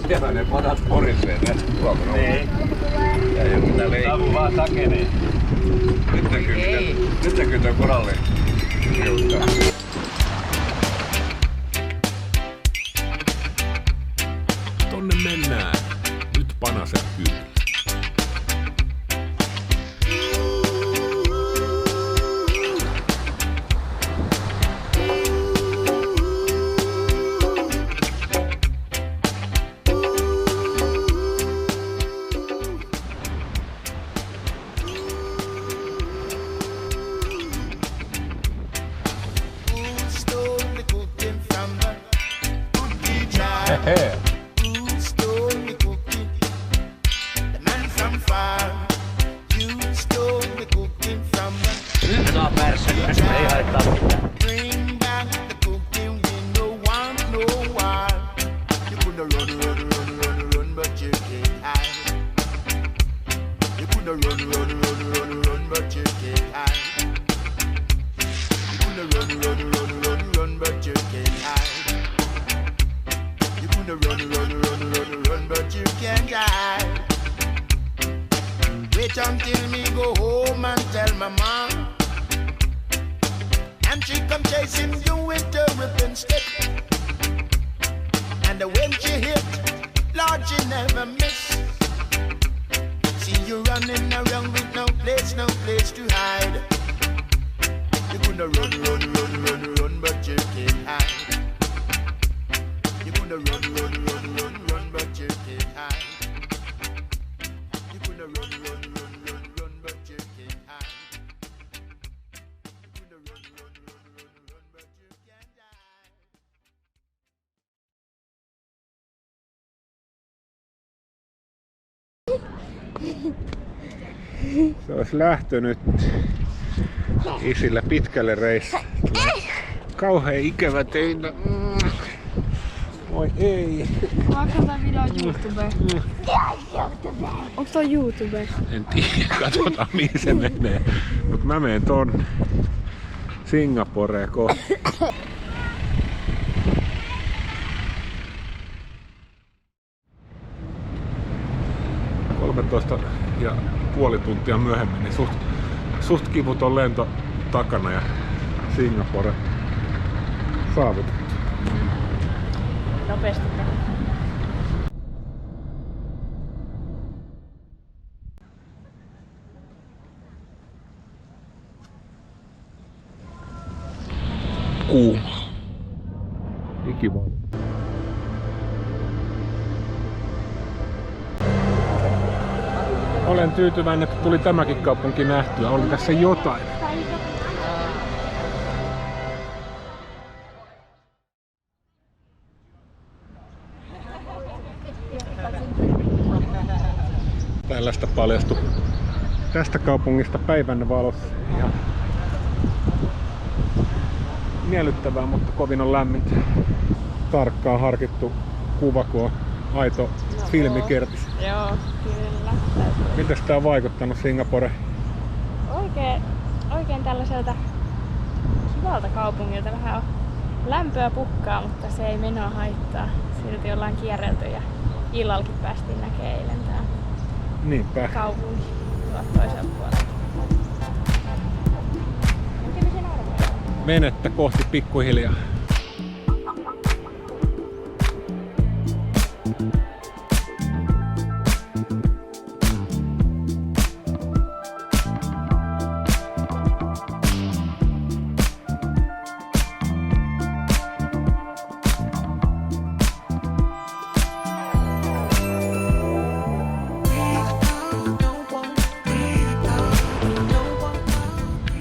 Siellä ne padat porisee tästä tuolta. Niin. Ja joku tää leikki. Savu vaan sakenee. Nyt näkyy tää koralli. Tonne mennään. Nyt Panasen kyllä. Hehe. Nyt saa pärsyä. Ei haittaa mitään. Wait until me go home and tell my mom, and she come chasing you with a ripping stick. And when she hit, Lord, she never miss. See you running around with no place to hide. You're gonna run, but you can't hide. You're gonna run, but you can't hide. You're gonna run, but you can't hide. You're gonna run, but you can't hide. Se olisi lähtenyt isillä pitkälle reissulle. Kauhea ikävä teitä. Oi ei. Mä katsotaan videoa YouTubeen. Onks toi YouTube? En tiedä, katsotaan mihin se menee. Mut mä menen tonne Singaporeen kohti. Ja puoli tuntia myöhemmin, niin suht kivuton lento takana ja Singapore saavutettu. Nopeasti. Kuuma. Ikivan. Olen tyytyväinen, että tuli tämäkin kaupunki nähtyä. Oli tässä jotain. Tällaista paljastui tästä kaupungista päivän valossa. Ihan miellyttävää, mutta kovin on lämmintä. Tarkkaan harkittu kuva, kun on aito filmikertis. Joo, kyllä. Mites tää on vaikuttanut Singapore? Oikein tällaiselta kivalta kaupungilta. Vähän on lämpöä pukkaa, mutta se ei menoa haittaa. Silti ollaan kierrelty ja illallakin päästiin näkemään eilen tää Niinpä. kaupunki toisella puolella. Miten sen arvoin? Venettä kohti pikkuhiljaa.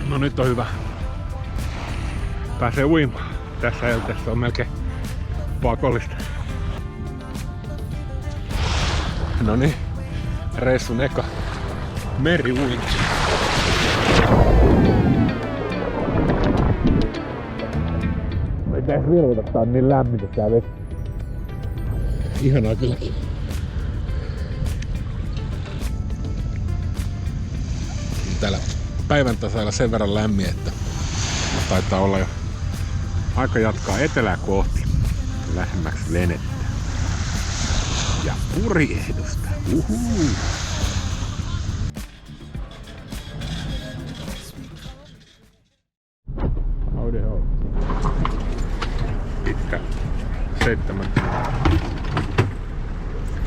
No nyt on hyvä. Pääsee uimaan. Tässä eltässä on melkein pakollista. No niin, reissun eka meriuinti. Ei tässä vilvoita, tää on niin lämmintä tää vesi. Ihanaa kylläkin. Täällä päivän tasailla sen verran lämmin, että taitaa olla jo aika jatkaa etelää kohti lähemmäksi venettä. ja purjehdusta. Uhuu. Howdy ho. Pitkä 7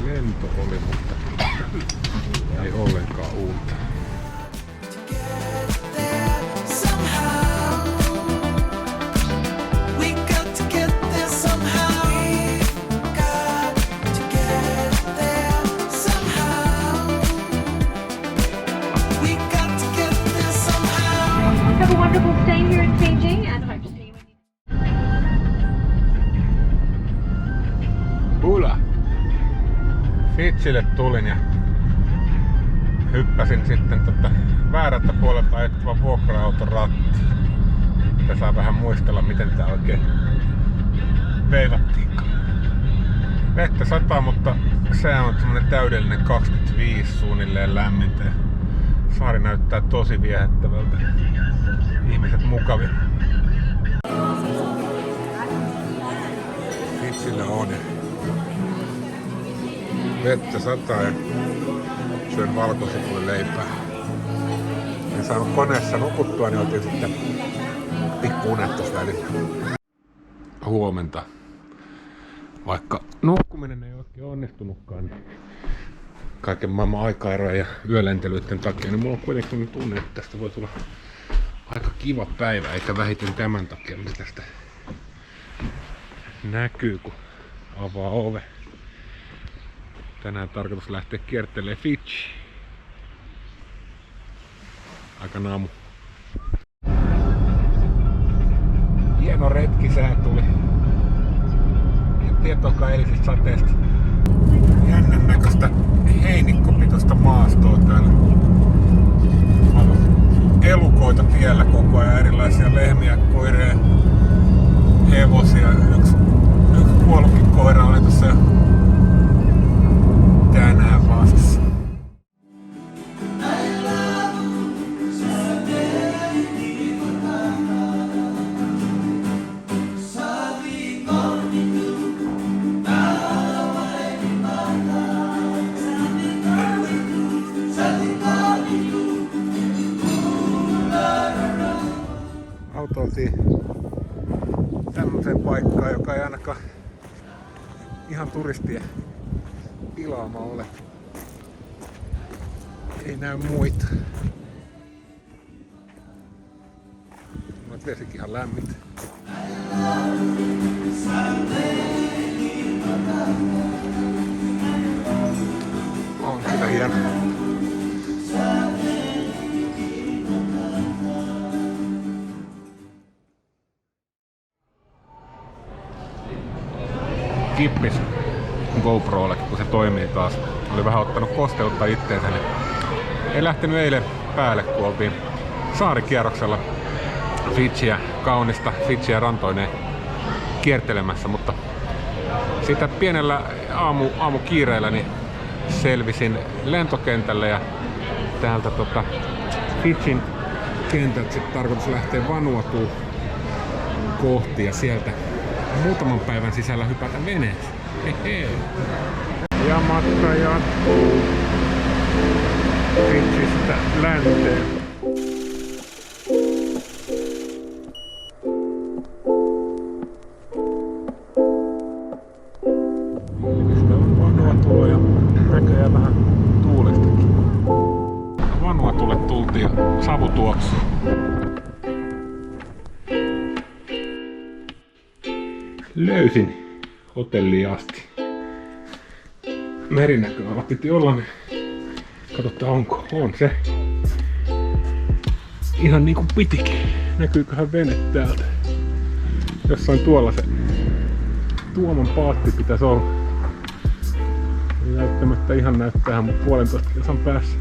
lento oli, mutta ei ollenkaan uutta. Have a wonderful stay here in Beijing and hope to see you when you... Pula! Fitsille tulin ja hyppäsin sitten väärältä puolelta ajettavan vuokra-auton rattiin. Että saa vähän muistella, miten tää oikein veivattiinkaan. Vettä sataa, mutta se on semmonen täydellinen 25 suunnilleen lämmintä. Saari näyttää tosi viehättävältä. Ihmiset mukavia. Fitsillä on. Vettä sataa ja syön valkosipulileipää. En saanut koneessa nukuttua, niin oltiin sitten pikku unettus välillä. Huomenta. Vaikka nukkuminen ei oikein onnistunutkaan, niin kaiken maailman aikaeroja ja yölentelyiden takia, niin mulla on kuitenkin tunne, että tästä voi tulla aika kiva päivä, eikä vähiten tämän takia, mitä tästä näkyy, kun avaa ove. Tänään tarkoitus lähteä kiertelemään Fidjiin. Aika naamu. Hieno retkisää tuli. Ei ole tietoakaan eilisistä sateesta. Jännän näköistä heinikkopitoista maastoa täällä. Elukoita tiellä koko ajan, erilaisia lehmiä, koireja, hevosia. Yksi kuollutkin koira oli tuossa jo tänään vastassa. Autoiltiin tämmöiseen paikkaan, joka ei ainakaan ihan turistien pilaama ole. Ei näy muita. Vesikin ihan lämmintä. On kyllä hieno. Kippis GoProlle, kun se toimii taas. Oli vähän ottanut kosteutta itteensä, niin ei lähtenyt eilen päälle, kun oltiin saarikierroksella Fidjiä, kaunista Fidjiä rantoineen kiertelemässä, mutta sitä pienellä aamukiireellä niin selvisin lentokentälle ja täältä Fidjin kentältä sitten tarkoitus lähteä Vanuatuun kohti ja sieltä muutaman päivän sisällä hypätä veneeseen. Hehe. Ja matka jatkuu Fidjistä länteen. Mistä on Vanuatulla ja näköjään vähän tuulistakin. Vanuatulle tultiin savutuoksuun. Löysin hotelliin asti. Merinäköala piti olla, niin katsotaan onko. On se. Ihan niinku pitikin. Näkyyköhän vene täältä. Jossain tuolla se Tuoman paatti pitäisi olla. Ei välttämättä ihan näyttää, mutta 1,5 kilsan päässä.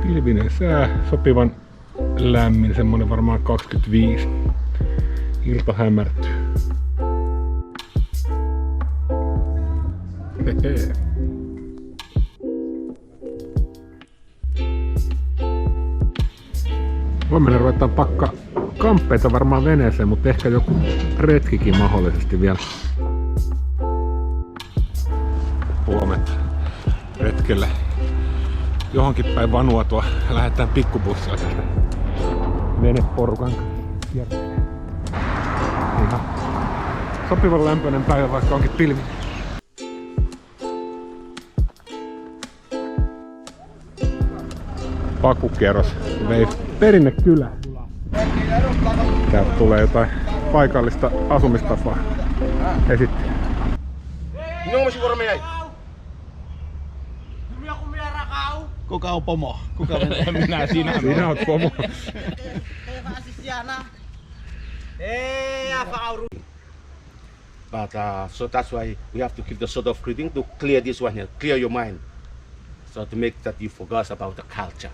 Pilvinen sää, sopivan lämmin, semmonen varmaan 25. Ilta hämärtyy. Hehe. Huomenna ruvetaan pakka kamppeita varmaan veneeseen, mutta ehkä joku retkikin mahdollisesti vielä. Huomenta retkelle johonkin päin Vanuatua ja lähdetään pikkubussilla sieltä veneporukan kiertelemään. Ihan sopivan lämpöinen päivä, vaikka onkin pilvi. Pakukierros vei Perinnekylään. Täältä tulee jotain paikallista asumistapaa esittää. Kuka on pomo? Kuka minä sinä? Sinä oot pomo. But so that's why we have to keep the sort of breathing to clear this one here, clear your mind. So to make that you forget about the culture.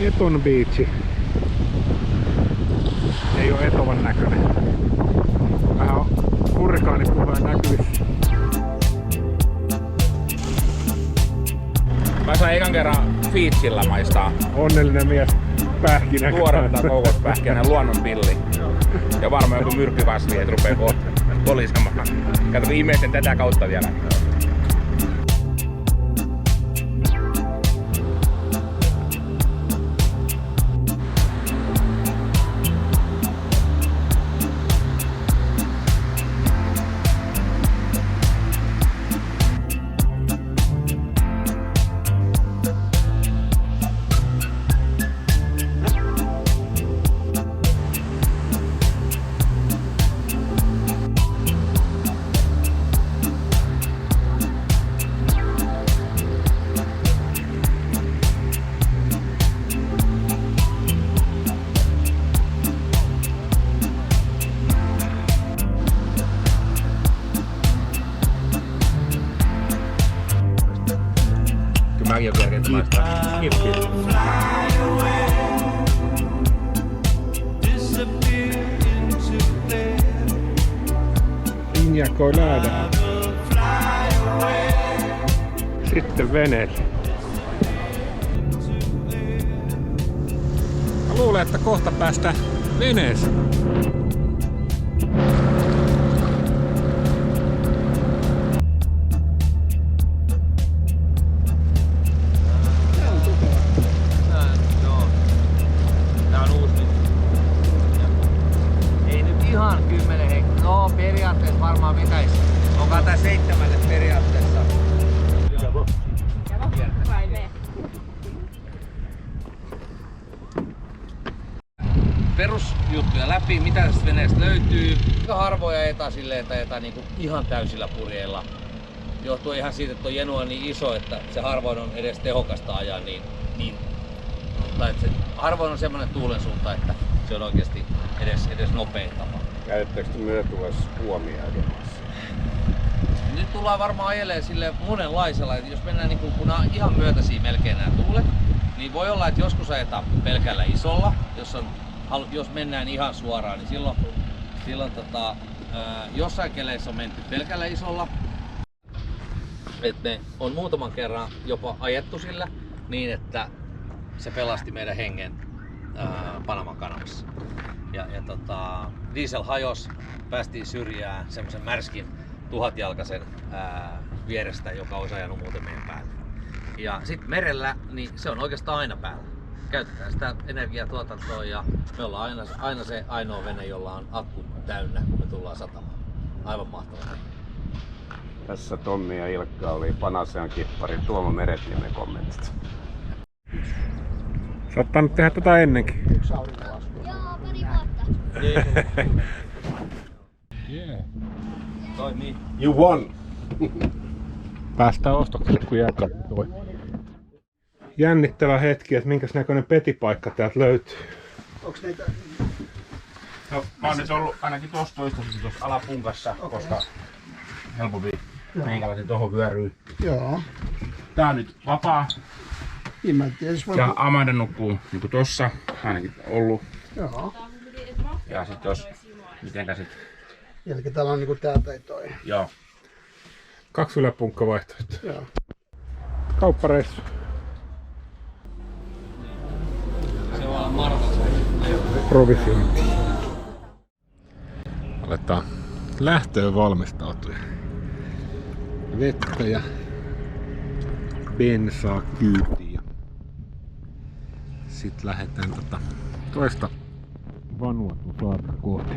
Eton biitsi. Ei oo etovan näköinen. Vähän on hurrikaanipuheen näkyvissä. Mä sain ekan kerran Fiitsillä maistaa Onnellinen mies pähkinä. tuoretta koukospähkinä luonnonpilli. Ja varmaan joku myrkkyväsli, et rupee kolisemaan. Kato ihmeisten tätä kautta vielä. Mäkin jo kerkein maistaa. Kiitos. Pina colada. Sitten veneelle. Mä luulen, että kohta päästään veneeseen. Periaatteessa varmaan pitäisi. Onkaan tää 7 periaatteessa. Perusjuttuja läpi, mitä tästä veneestä löytyy. Harvoja ajetaan silleen, että ajetaan niinku ihan täysillä purjeilla. Johtuu ihan siitä, että jenu on niin iso, että se harvoin on edes tehokasta ajaa tai että se harvoin on semmoinen tuulen suunta, että se on oikeasti edes nopein tapa. Käytettekö te myötuessa huomioon ajamassa? Nyt tullaan varmaan ajelemaan sille monenlaisella, että jos mennään niin kun on ihan myötäisiä melkein nämä tuulet, niin voi olla, että joskus ajetaan pelkällä isolla, jos mennään ihan suoraan, niin silloin jossain keleissä on menty pelkällä isolla. Et ne on muutaman kerran jopa ajettu sillä niin, että se pelasti meidän hengen Panaman kanavassa. Diesel hajos, päästiin syrjään semmoisen märskin 1000-jalkaisen vierestä, joka olisi ajanut muuten meidän päälle. Ja sitten merellä, niin se on oikeastaan aina päällä. Käytetään sitä energiatuotantoa ja me ollaan aina se ainoa vene, jolla on akku täynnä, kun me tullaan satamaan. Aivan mahtavaa. Tässä Tommi ja Ilkka oli Panasean kippari Tuomo Meretniemen kommentit. Sä oot tainnut tehdä tätä ennenkin. Joo, pari vuotta. Toimii. You won! Päästään ostoksille, kun jääkaappi toi. Jännittävä hetki, että minkäs näköinen petipaikka täältä löytyy. Onks näitä? No, mä oon nyt ollut ainakin tossa toistaiseksi tuossa alapunkassa, koska helpompi meikäläisen tohon vyöryy. Joo. Tää on nyt vapaa. Niin mä en tiedä, jos Ja Amanda nukkuu niinku tossa, ainakin ollut. Joo. Ja sit jos, mitenkä sit, Eli täällä on niinku tää tai toi. joo. 2 yläpunkkavaihtoehtoa. Joo. Kauppareissu. Se voi olla Marta. Provisiointi. Aletaan lähtöön valmistautua. Vettä ja bensaa kyytiin. Sitten lähdetään toista Vanuatun saarta kohti.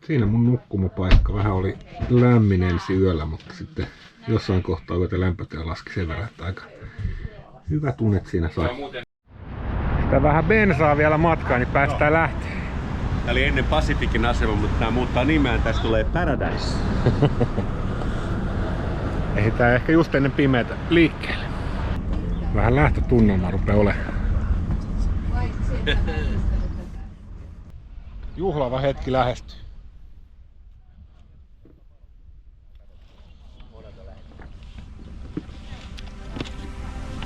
Siinä mun nukkumapaikka. Vähän oli lämmin ensi yöllä, mutta sitten jossain kohtaa yötä lämpötila laski sen verran, että aika hyvä tunnet siinä sai. Sitä vähän bensaa vielä matkaa, niin päästään lähteä. Tää oli ennen Pacificin asema, mutta tää muuttaa nimeään. Tästä tulee Paradise. Ehditään ehkä just ennen pimeätä liikkeelle. Vähän lähtötunnelma rupeaa olemaan. Juhlava hetki lähestyy.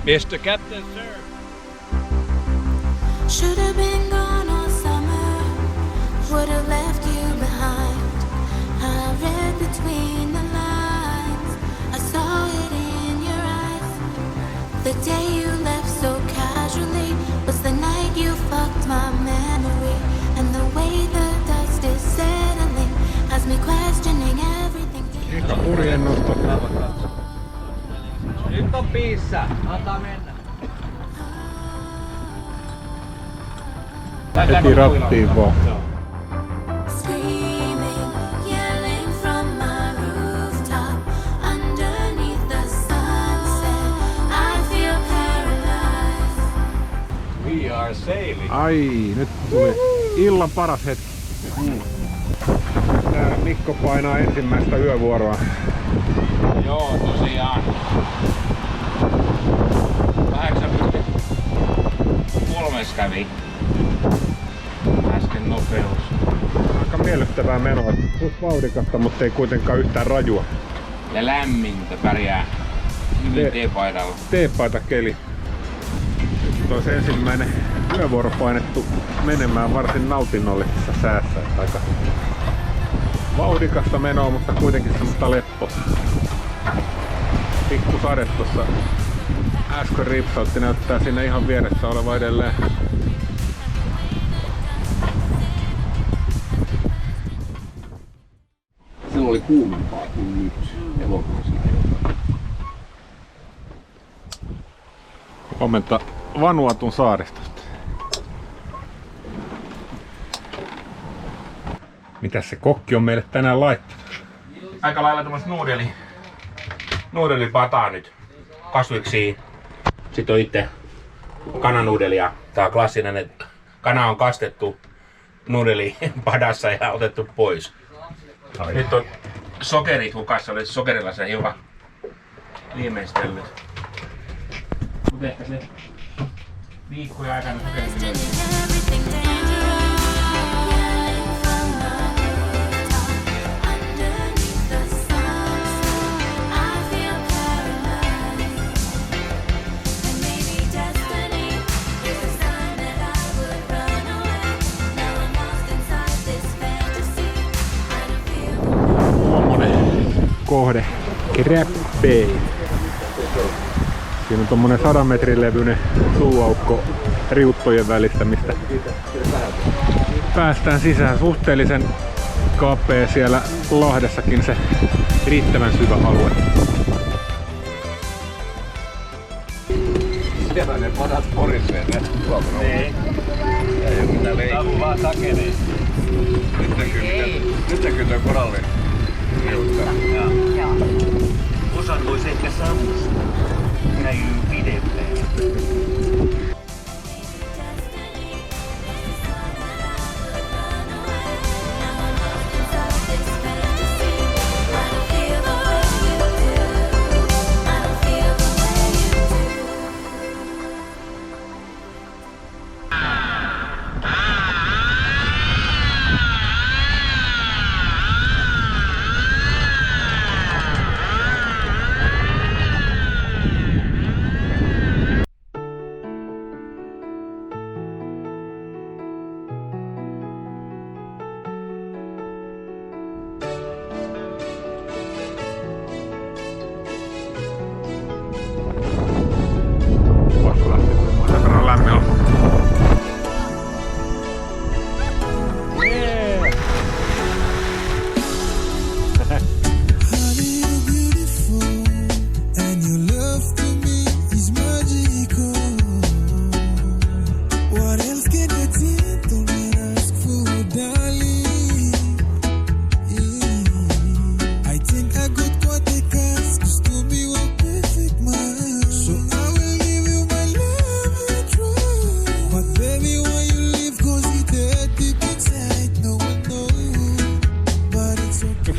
Mr. Captain, sir. Should have been gone all summer, would have left you behind. I read between the lines, I saw it in your eyes. The day you left so casually was the night you fucked my memory. And the way the dust is settling has me questioning everything. Eka purjennosto. Nyt on piissä. Antaa mennä. Heti rattiin vaan. Screaming, yelling from my rooftop underneath the sunset. I feel paralyzed. We are sailing! Ai, nyt tuli illan paras hetki. Tää Mikko painaa ensimmäistä yövuoroa. Joo, tosiaan. 8,3 kävi äsken nopeus. Aika miellyttävää menoa. Suht vauhdikasta, mutta ei kuitenkaan yhtään rajua. Ja lämmintä pärjää hyvin teepaidalla. Teepaita keli. Nyt olisi ensimmäinen yövuoro painettu menemään varsin nautinnollisessa säässä. Aika vauhdikasta menoa, mutta kuitenkin semmoista leppoa. Pikku sade tuossa äsken ripsautti, näyttää siinä ihan vieressä oleva edelleen. Silloin oli kuumempaa kuin nyt elokuussa. Huomenta Vanuatun saaristosta. Mitäs se kokki on meille tänään laittanut? Aika lailla tämmöstä nuudelipataa nyt. Kasviksi. Sitten on itse kananuudelia. Tää on klassinen, että kana on kastettu nuudelipadassa ja otettu pois. Nyt on sokerit hukassa, oli sokerilla se hiukan viimeistellyt. Mut ehkä se viikkoja aikana sokerit löytyy. Everything dangerous. Yelling from my rooftop underneath the sunset. I feel paralyzed. And maybe destiny is a sign that I would run away. Now I'm lost inside this fantasy. I don't feel. Tuommoinen kohde Crab-Bay. Siinä on tommonen 100 metrin levyinen suuaukko riuttojen välistä, mistä päästään sisään. Suhteellisen kapea siellä Lahdessakin se riittävän syvä alue. Siellä ne padat porisee ne tuolta. Ei. Tää on vaan sakenee. Nyt näkyy toi koralli. Joo. Osan voisi ehkä sammuttaa. Näkyy pidempään.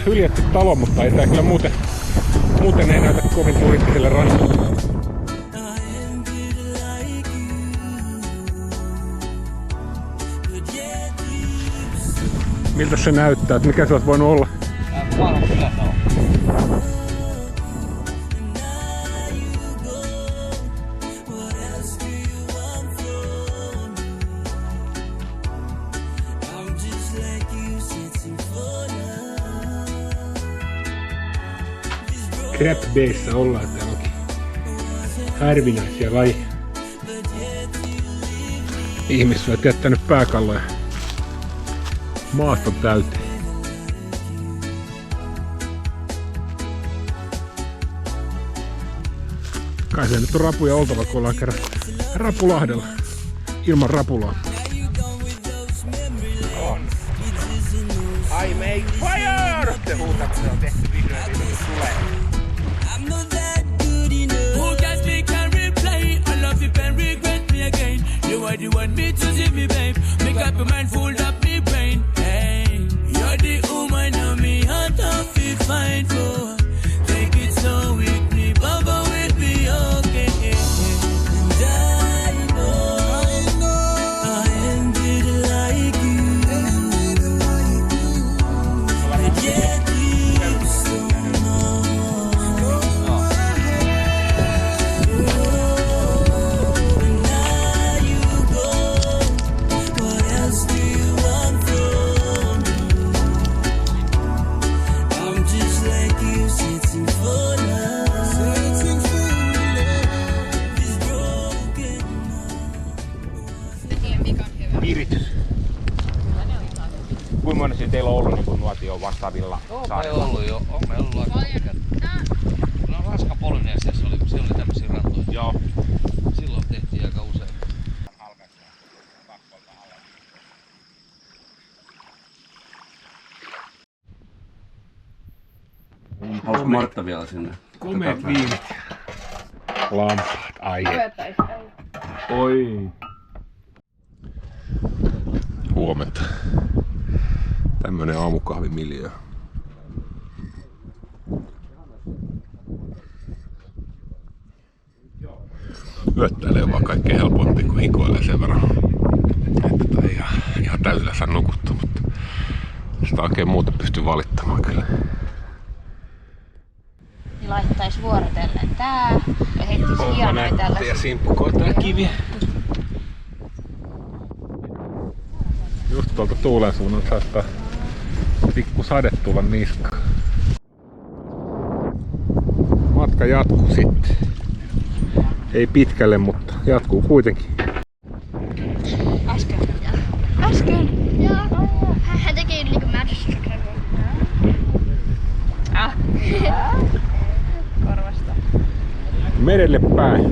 Hyljätty talo, mutta ei tää kyllä muuten ei näytä kovin turistiselle rannalle. Miltä se näyttää? Mikä sä oot voinut olla? Crab Bayssä ollaan, täällä onkin harvinaisia lajeja. Ihmiset ovat jättänyt pääkalloja maaston täyteen. Kai se nyt on rapuja oltava, kun ollaan kerran Rapulahdella ilman rapulaa. On. I make fire! Te huutat, se on tehty vihreä, niin se tulee. You are the one me to see me, babe. Make up your mind, fold up me brain. Hey, you're the woman of me heart of it fine for. Take it slow with me, bubble with me, okay. And I know I ended like you. But yet you so know. Viritys. Kuinka monesti teillä on ollut niin nuotio vastaavilla saarilla? On me ollut aika pitkään. No Ranska-Polynesiassa oli tämmöisiä rantoja. Joo. Silloin tehtiin aika usein. Haluaisi Martta vielä sinne? Komeet viinit. Lampaat, ai. Oi. Huomenta. Tämmönen aamukahvimiljö. Yöttäilee vaan kaikkein helpompi, kun hikoilee sen verran. Että ihan täysillä saa nukuttua, mutta sitä oikein muuta pystyy valittamaan kyllä. Laittaisi vuorotellen tää ja heittisi hienoja tällaisia. Ja simppukoitaa kiviä. Just tuolta tuulen suunnalta saattaa pikku sade tulla niskaan. Matka jatkuu sitten. Ei pitkälle, mutta jatkuu kuitenkin. Äsken? Joo. Hän teki niinku magic. Korvasta. Merelle päin.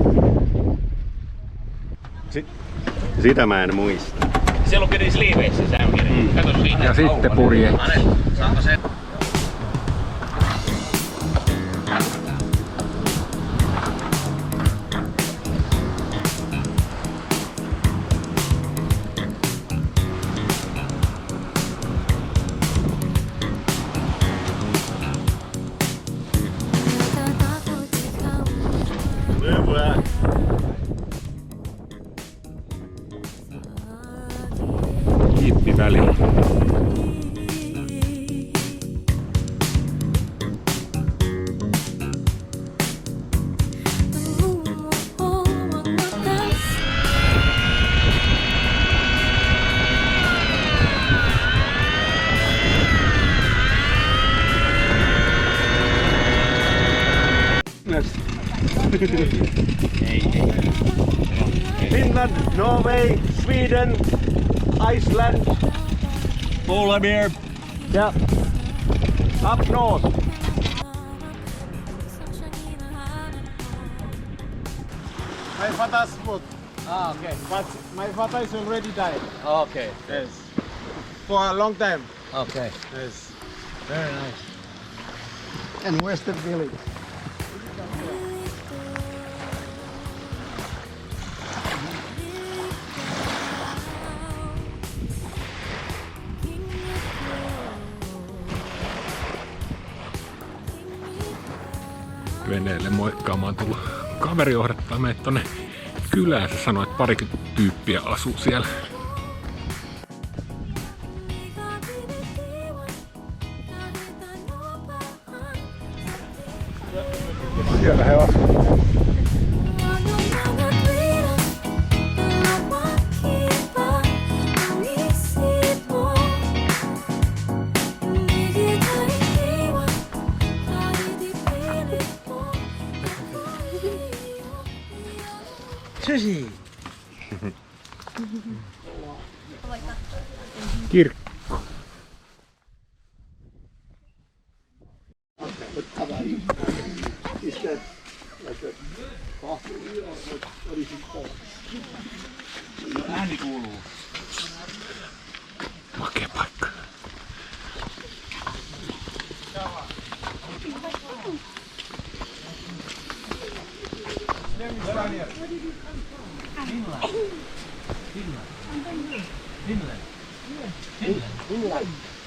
Sitä mä en muista. Siellä on niissä liiveissä säykiä. Kato siinä. Ja sitten purje. Saanko se? Jippiväli. Finland, Norway, Sweden, Iceland. All I'm here. Yeah. Up north. My father's boat. Ah, okay. But my father is already died. Okay. Yes. For a long time. Okay. Yes. Very nice. And Western Village. Veneelle moikkaamaan tullut. Kaveri johdattaa meitä tonne kylään. Se sanoi, että parikymmentä tyyppiä asuu siellä. Siellä he asuu. Kirkko. Ääni kuuluu. Makea paikka.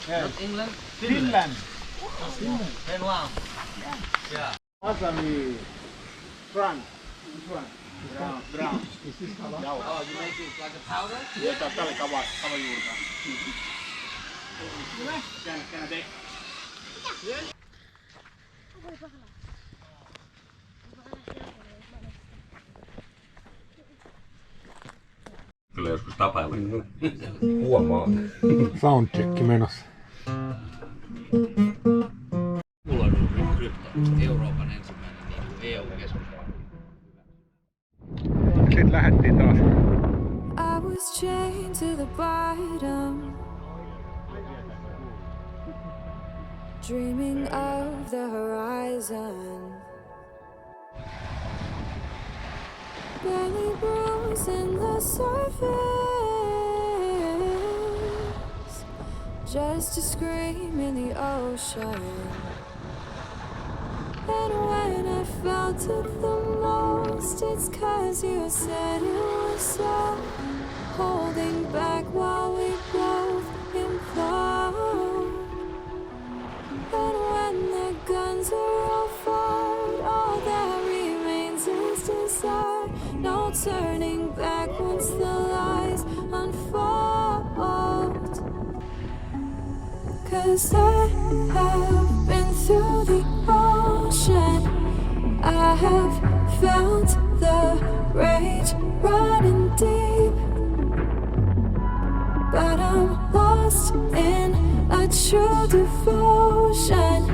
Not England? Finland. Denmark. Yeah. Wasabi. France. Which one? Brown. Brown. Is this color? Oh, you make it like a powder? Yeah, tää oli kavajuurta. Can I take? Kyllä joskus tapailla. Huomaa. Soundcheck menossa. Mulla on ollut krypto. Euroopan ensimmäinen EU-keskuspankki. Sitten lähdettiin taas. I was chained to the bottom, dreaming of the horizon, barely bruising the surface, just a scream in the ocean. And when I felt it the most, it's 'cause you said it was so, holding back while we both implode. And when the guns are all fired, all that remains is desire. No turning back once the lies unfold. 'Cause I have been through the ocean, I have felt the rage running deep, but I'm lost in a true devotion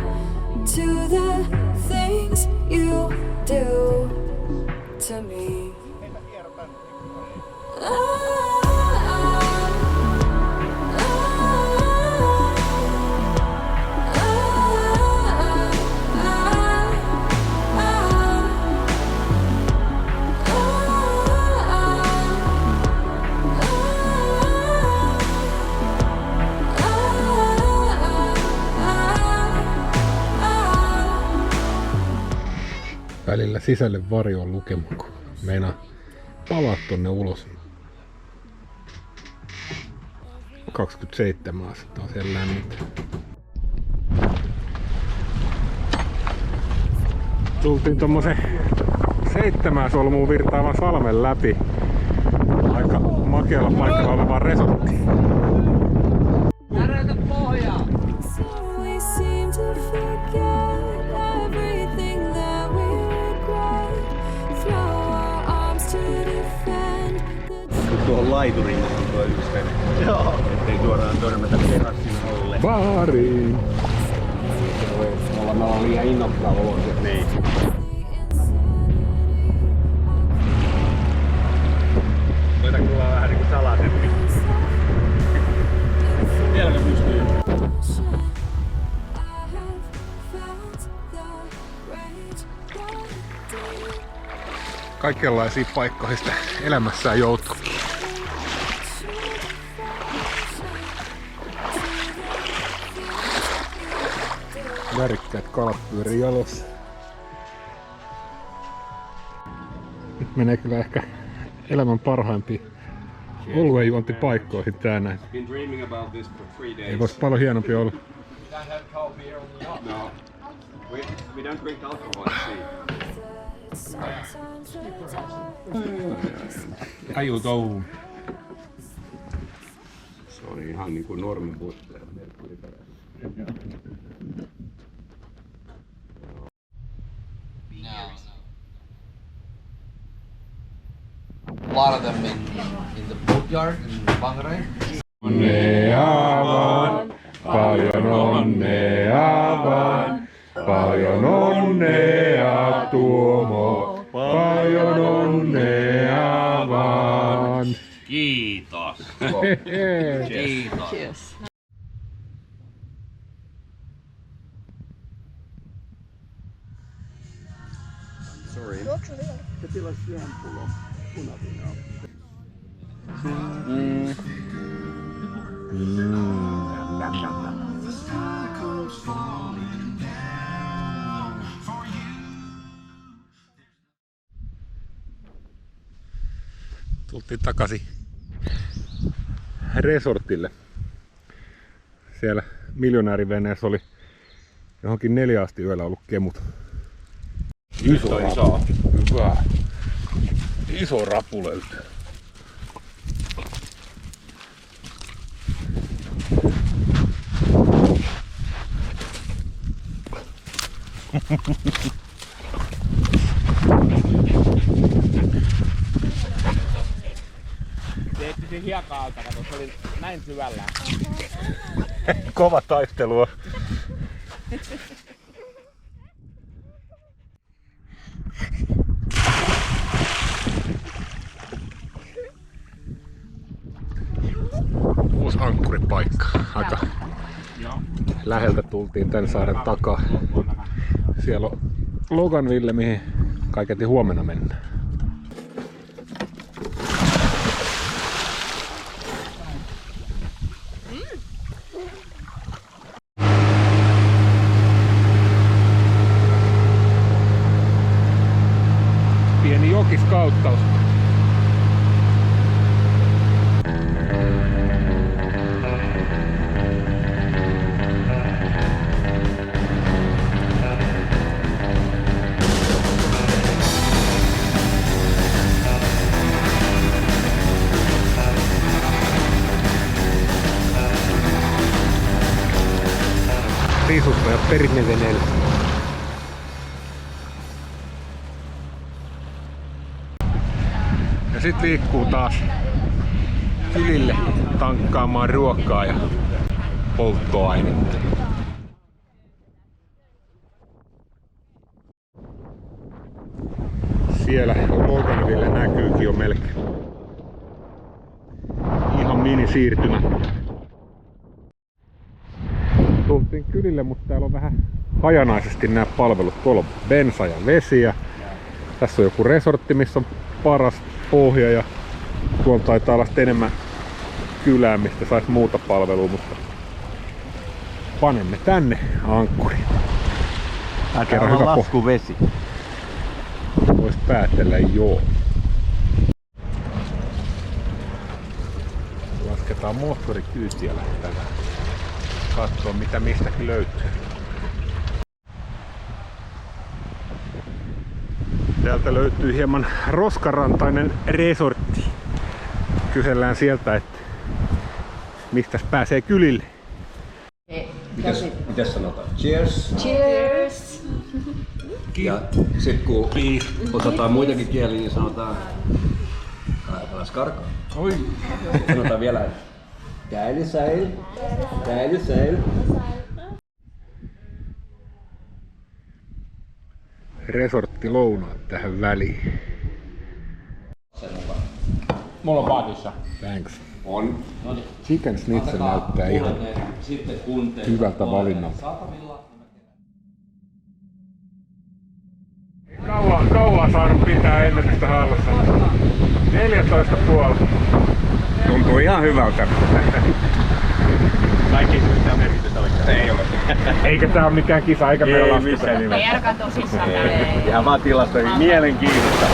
to the things you do to me. Välillä sisälle varjoon lukemaan, kun meinaa palaa tonne ulos. 27 astetta on siellä lämmintä. Tultiin tommosen 7 solmua virtaavan salmen läpi. Aika makealla paikalla oleva resortti. Näräytä pohjaa! We seem to forget everything that we regret. Throw our arms to defend the Tuohon laituriin on tuo yksi vene. Joo. Ettei suoraan törmätä terassin alle. Baariin! Me ollaan liian innokkaan olosia. Niin. Voita kuulla vähän niinku salasempi. Vieläkö pystyy? Kaikenlaisia paikkoja sitä elämässään joutuu. Värikkäät kalat pyörii jalossa. Nyt menee kyllä ehkä elämän parhaimpiin oluenjuontipaikkoihin tää näin. Ei vois paljon hienompi olla. No. We don't drink alcohol at sea. Aju touhuun. Se on ihan niinku normipuitteella merkkuriperäinen. A lot of them in the boatyard in Bangarei. Onnea vaan, paljon onnea vaan, paljon onnea Tuomo, paljon onnea vaan. Kiitos. Kiitos. Sorry. Tultiin takaisin resortille. Siellä miljonääriveneessä oli johonkin 4 asti yöllä ollut kemut. Iso. Hyvä. Iso rapu löytyy. Teetti se hiekka-alta, kato, se oli näin syvällä. Kova taistelua. Uusi ankkuripaikka. Aika läheltä tultiin tän saaren takaa. Siellä on Loganville, mihin kaiketi huomenna mennään. Pieni jokiskauttaus. Riisuttaja perinneveneellä. Ja sit liikkuu taas kylille tankkaamaan ruokaa ja polttoainetta. Siellä Loganville näkyykin jo melkein. Ihan minisiirtymä. Tultiin kylille, mutta täällä on vähän hajanaisesti nämä palvelut. Tuolla on bensa ja vesi ja tässä on joku resortti, missä on paras pohja ja tuolla taitaa olla enemmän kylää, mistä saisi muuta palvelua, mutta panemme tänne ankkuriin. Kerro hyvä laskuvesi. Vois päätellä joo. Lasketaan moottorikyytiä ja lähdetään katsoa mitä mistäkin löytyy. Täältä löytyy hieman roskarantainen resortti. Kysellään sieltä, että mistä pääsee kylille. Mitäs sanotaan? Cheers! Cheers! Ja sit kun osataan muitakin kieliä, niin sanotaan skarka. Oi. Sanotaan vielä Dejlig sejl. Resortti lounaat tähän väliin. Mulla on paatissa. Thanks. On. Chicken schnitzel näyttää ihan hyvältä valinnalta. Kauan saanut pitää ennätystä hallussa. 14,5. Tuntuu ihan hyvältä. Kaikki ei mitään merkitystä oikeastaan. Ei ole. Eikä tää ole mikään kisa, eikä meillä Ei lasketa. missään nimessä. Erka tosissaan. Ihan vaan tilastoihin mielenkiintoista.